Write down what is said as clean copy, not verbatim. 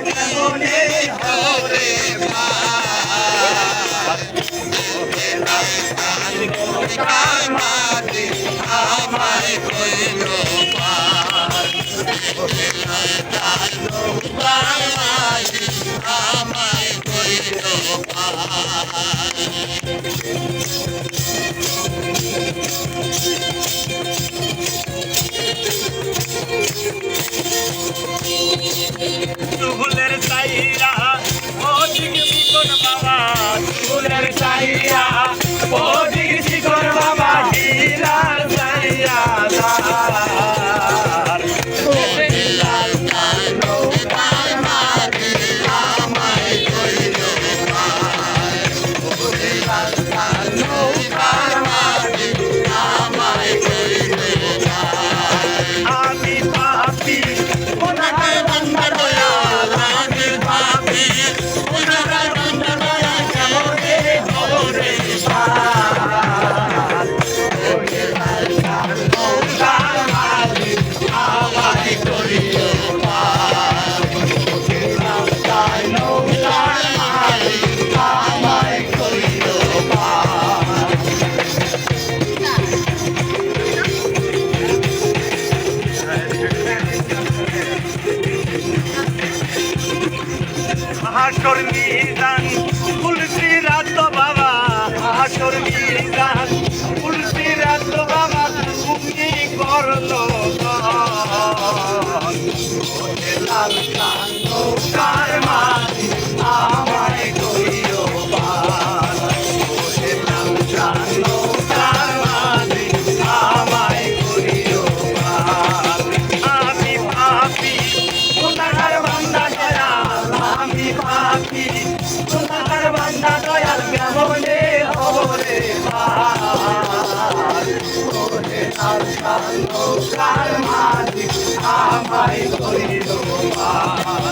কেমনে হরে নৌকার মাঝি আমায় কইল পার নৌকার মাঝি আমায় কইল পার ফুলের চাইরা ওদিক বিকন বাবা ফুলের চাইরা ওদিক শিকন বাবা হিলার চাইরা নৌকার মাঝি আমায় কইল নৌকার মাঝি আমায় কইল আমি পাপি ওনার বান্দা দয়াল আমি পাপি ওনার বান্দা দয়াল কেমনে হরে পার নৌকার মাঝি আমায় কইল পার নৌকার মাঝি আমায় কইল পার হাসর মিজান তুলসী রাত বাবা হাসর মিজান তুলসী রাত বাবা তুমি করলো লাল নৌকার মাঝি আমায় কইল পার নৌকার মাঝি আমায় কইল পার আমি পাপি ওনার বান্দা দয়াল আমি পাপি ওনার বান্দা দয়াল কেমনে হরে পার নৌকার মাঝি আমায় কইল পার